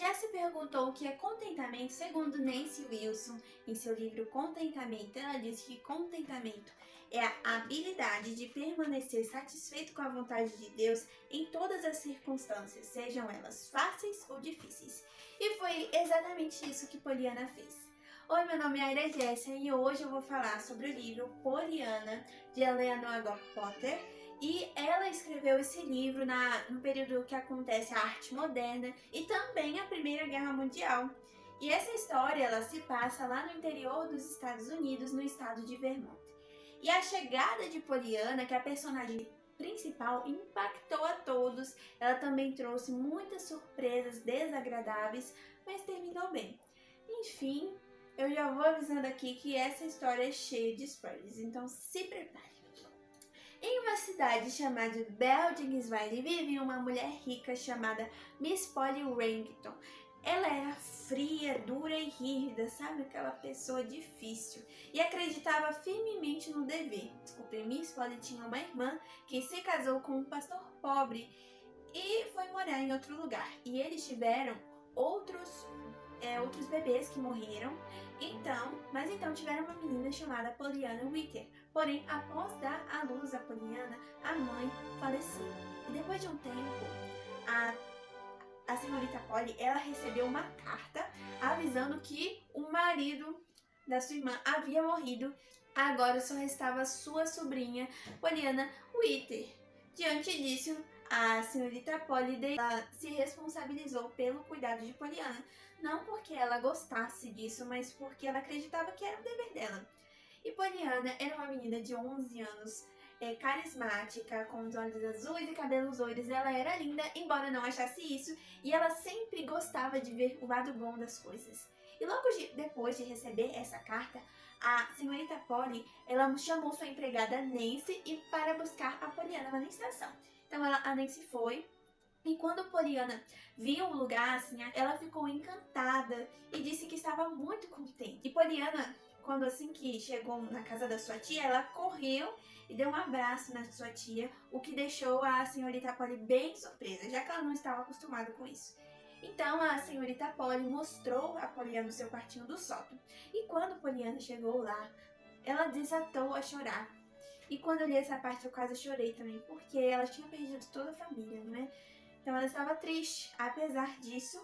já se perguntou o que é contentamento? Segundo Nancy Wilson, em seu livro Contentamento, ela diz que contentamento é a habilidade de permanecer satisfeito com a vontade de Deus em todas as circunstâncias, sejam elas fáceis ou difíceis. E foi exatamente isso que Poliana fez. Oi, meu nome é Aira Jéssica e hoje eu vou falar sobre o livro Poliana, de Eleanor Potter. E ela escreveu esse livro no período que acontece a arte moderna e também a Primeira Guerra Mundial. E essa história ela se passa lá no interior dos Estados Unidos, no estado de Vermont. E a chegada de Poliana, que é a personagem principal, impactou a todos. Ela também trouxe muitas surpresas desagradáveis, mas terminou bem. Enfim, eu já vou avisando aqui que essa história é cheia de spoilers, então se prepare. Em uma cidade chamada Beldingsville vivia uma mulher rica chamada Miss Polly Wrighton. Ela era fria, dura e rígida, sabe? Aquela pessoa difícil. E acreditava firmemente no dever. Miss Polly tinha uma irmã que se casou com um pastor pobre e foi morar em outro lugar. E eles tiveram outros bebês que morreram. Mas então tiveram uma menina chamada Poliana Whittaker. Porém, após dar à luz a Poliana, a mãe faleceu. E depois de um tempo, a senhorita Polly, ela recebeu uma carta avisando que o marido da sua irmã havia morrido. Agora só restava sua sobrinha, Poliana Whittaker. Diante disso, a senhorita Polly se responsabilizou pelo cuidado de Poliana. Não porque ela gostasse disso, mas porque ela acreditava que era o dever dela. E Poliana era uma menina de 11 anos, carismática, com os olhos azuis e cabelos loiros. Ela era linda, embora não achasse isso, e ela sempre gostava de ver o lado bom das coisas. E logo depois de receber essa carta, a senhorita Polly, ela chamou sua empregada Nancy para buscar a Poliana na estação. Então a Nancy foi. E quando Poliana viu o lugar, assim, ela ficou encantada e disse que estava muito contente. E Poliana, quando assim que chegou na casa da sua tia, ela correu e deu um abraço na sua tia, o que deixou a senhorita Polly bem surpresa, já que ela não estava acostumada com isso. Então a senhorita Polly mostrou a Poliana o seu quartinho do sótão. E quando Poliana chegou lá, ela desatou a chorar. E quando eu li essa parte eu quase chorei também, porque ela tinha perdido toda a família, não é? Então ela estava triste. Apesar disso,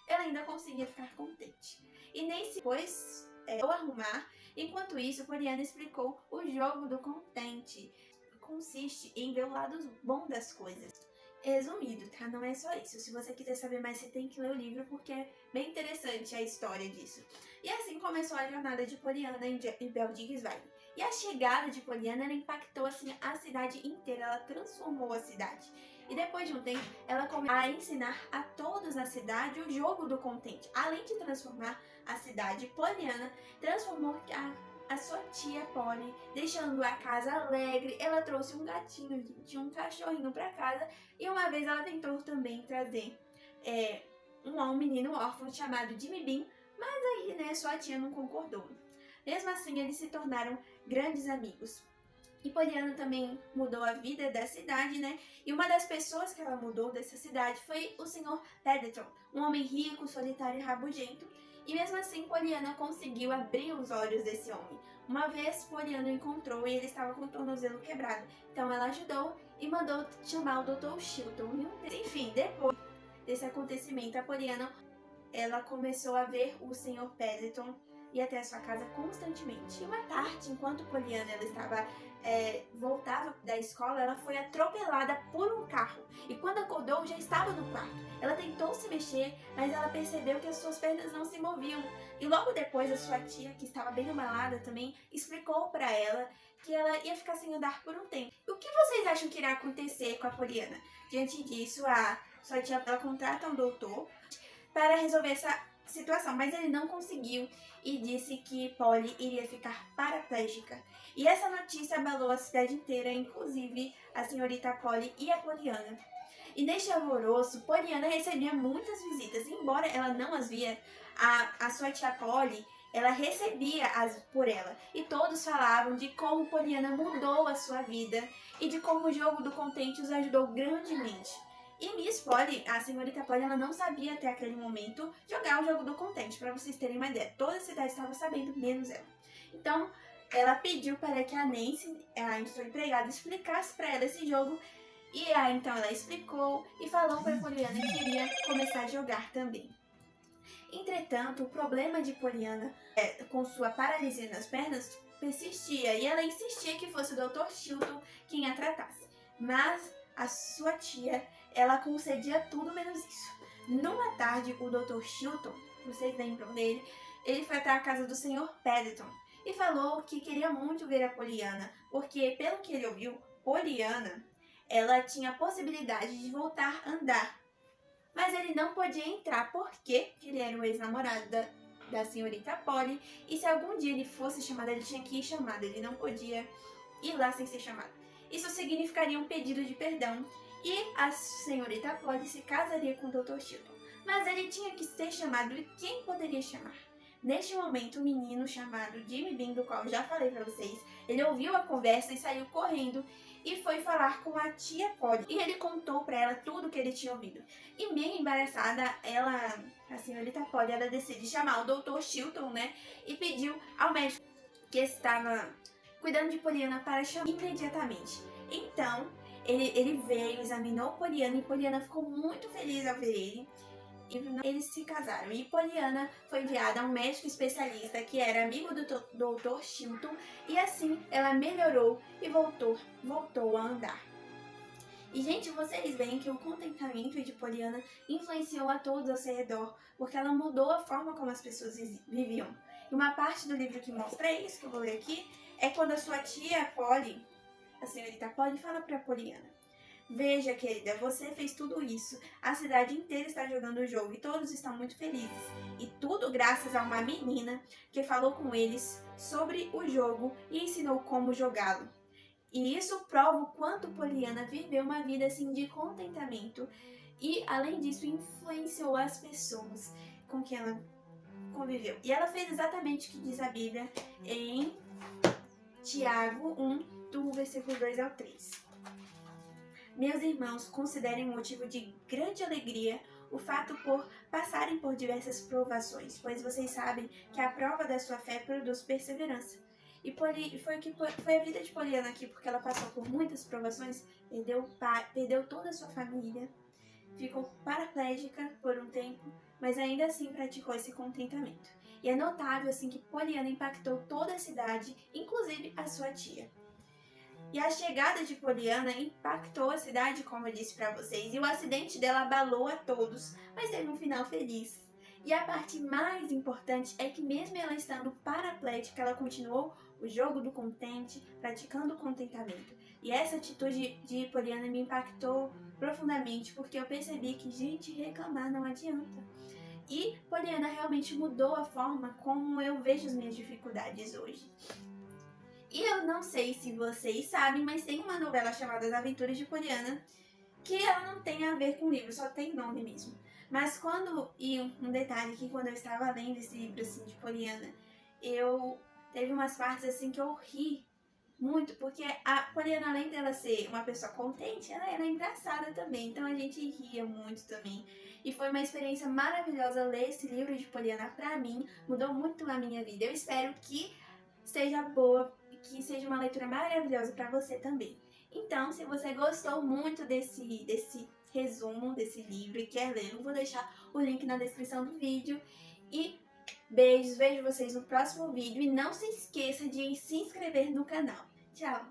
ela ainda conseguia ficar contente. E nem se pôs ao arrumar. Enquanto isso, Poliana explicou o jogo do contente. Consiste em ver o lado bom das coisas. Resumido, tá? Não é só isso. Se você quiser saber mais, você tem que ler o livro, porque é bem interessante a história disso. E assim começou a jornada de Poliana em Beldingsville. E a chegada de Poliana, ela impactou assim, a cidade inteira. Ela transformou a cidade. E depois de um tempo, ela começou a ensinar a todos na cidade o jogo do contente. Além de transformar a cidade, Poliana transformou a sua tia Polly, deixando a casa alegre. Ela trouxe um gatinho, gente, um cachorrinho para casa. E uma vez ela tentou também trazer um menino órfão chamado Jimmy Bean, mas aí, né, sua tia não concordou. Mesmo assim, eles se tornaram grandes amigos. E Poliana também mudou a vida da cidade, né? E uma das pessoas que ela mudou dessa cidade foi o Sr. Pendleton, um homem rico, solitário e rabugento. E mesmo assim, Poliana conseguiu abrir os olhos desse homem. Uma vez, Poliana o encontrou e ele estava com o tornozelo quebrado. Então ela ajudou e mandou chamar o Dr. Chilton. Enfim, depois desse acontecimento, a Poliana ela começou a ver o Sr. Pendleton ir até a sua casa constantemente. E uma tarde, enquanto Poliana ela estava voltava da escola, ela foi atropelada por um carro. E quando acordou, já estava no quarto. Ela tentou se mexer, mas ela percebeu que as suas pernas não se moviam. E logo depois, a sua tia, que estava bem abalada também, explicou para ela que ela ia ficar sem andar por um tempo. O que vocês acham que irá acontecer com a Poliana? Diante disso, a sua tia ela contrata um doutor para resolver essa situação, mas ele não conseguiu e disse que Polly iria ficar paraplégica. E essa notícia abalou a cidade inteira, inclusive a senhorita Polly e a Poliana. E neste alvoroço, Poliana recebia muitas visitas, embora ela não as via, a sua tia Polly, ela recebia por ela. E todos falavam de como Poliana mudou a sua vida e de como o jogo do contente os ajudou grandemente. E Miss Polly, a senhorita Polly, ela não sabia até aquele momento jogar o jogo do contente, para vocês terem uma ideia. Toda a cidade estava sabendo, menos ela. Então, ela pediu para que a Nancy, a sua empregada, explicasse para ela esse jogo. E aí, então, ela explicou e falou para Poliana que queria começar a jogar também. Entretanto, o problema de Poliana com sua paralisia nas pernas persistia e ela insistia que fosse o Dr. Chilton quem a tratasse. Mas a sua tia, ela concedia tudo menos isso. Numa tarde, o Dr. Chilton, vocês lembram dele, ele foi até a casa do Sr. Paddington e falou que queria muito ver a Poliana, porque, pelo que ele ouviu, Poliana, ela tinha a possibilidade de voltar a andar. Mas ele não podia entrar porque ele era o ex-namorado da senhorita Polly. E se algum dia ele fosse chamado, ele tinha que ir chamado. Ele não podia ir lá sem ser chamado. Isso significaria um pedido de perdão. E a senhorita Polly se casaria com o Dr. Chilton. Mas ele tinha que ser chamado e quem poderia chamar? Neste momento, o menino chamado Jimmy Bean, do qual eu já falei pra vocês, ele ouviu a conversa e saiu correndo e foi falar com a tia Polly. E ele contou pra ela tudo que ele tinha ouvido. E meio embaraçada, a senhorita Polly, ela decide chamar o Dr. Chilton, né? E pediu ao médico que estava cuidando de Poliana para chamar imediatamente. Então, ele veio, examinou Poliana e Poliana ficou muito feliz ao ver ele. E eles se casaram. E Poliana foi enviada a um médico especialista que era amigo do Dr. Chilton. E assim ela melhorou e voltou a andar. E, gente, vocês veem que o contentamento de Poliana influenciou a todos ao seu redor, porque ela mudou a forma como as pessoas viviam. E uma parte do livro que mostra isso, que eu vou ler aqui, é quando a sua tia Polly, a senhorita Polly, fala para Poliana: veja, querida, você fez tudo isso. A cidade inteira está jogando o jogo e todos estão muito felizes. E tudo graças a uma menina que falou com eles sobre o jogo e ensinou como jogá-lo. E isso prova o quanto Poliana viveu uma vida assim de contentamento e, além disso, influenciou as pessoas com quem ela conviveu. E ela fez exatamente o que diz a Bíblia em Tiago 1, do versículo 2 ao 3. Meus irmãos, considerem um motivo de grande alegria o fato por passarem por diversas provações, pois vocês sabem que a prova da sua fé produz perseverança. E foi a vida de Poliana aqui, porque ela passou por muitas provações, perdeu o pai, perdeu toda a sua família, ficou paraplégica por um tempo, mas ainda assim praticou esse contentamento. E é notável assim que Poliana impactou toda a cidade, inclusive a sua tia. E a chegada de Poliana impactou a cidade, como eu disse para vocês, e o acidente dela abalou a todos, mas teve um final feliz. E a parte mais importante é que mesmo ela estando paraplégica, ela continuou o jogo do contente, praticando o contentamento. E essa atitude de Poliana me impactou profundamente, porque eu percebi que, gente, reclamar não adianta. E Poliana realmente mudou a forma como eu vejo as minhas dificuldades hoje. E eu não sei se vocês sabem, mas tem uma novela chamada As Aventuras de Poliana, que ela não tem a ver com o livro, só tem nome mesmo. Mas um detalhe que quando eu estava lendo esse livro assim de Poliana, teve umas partes assim que eu ri muito, porque a Poliana, além dela ser uma pessoa contente, ela era engraçada também, então a gente ria muito também. E foi uma experiência maravilhosa ler esse livro de Poliana pra mim, mudou muito a minha vida. Eu espero que seja boa, que seja uma leitura maravilhosa pra você também. Então, se você gostou muito desse resumo desse livro e quer ler, eu vou deixar o link na descrição do vídeo. E beijos, vejo vocês no próximo vídeo e não se esqueça de se inscrever no canal. Tchau!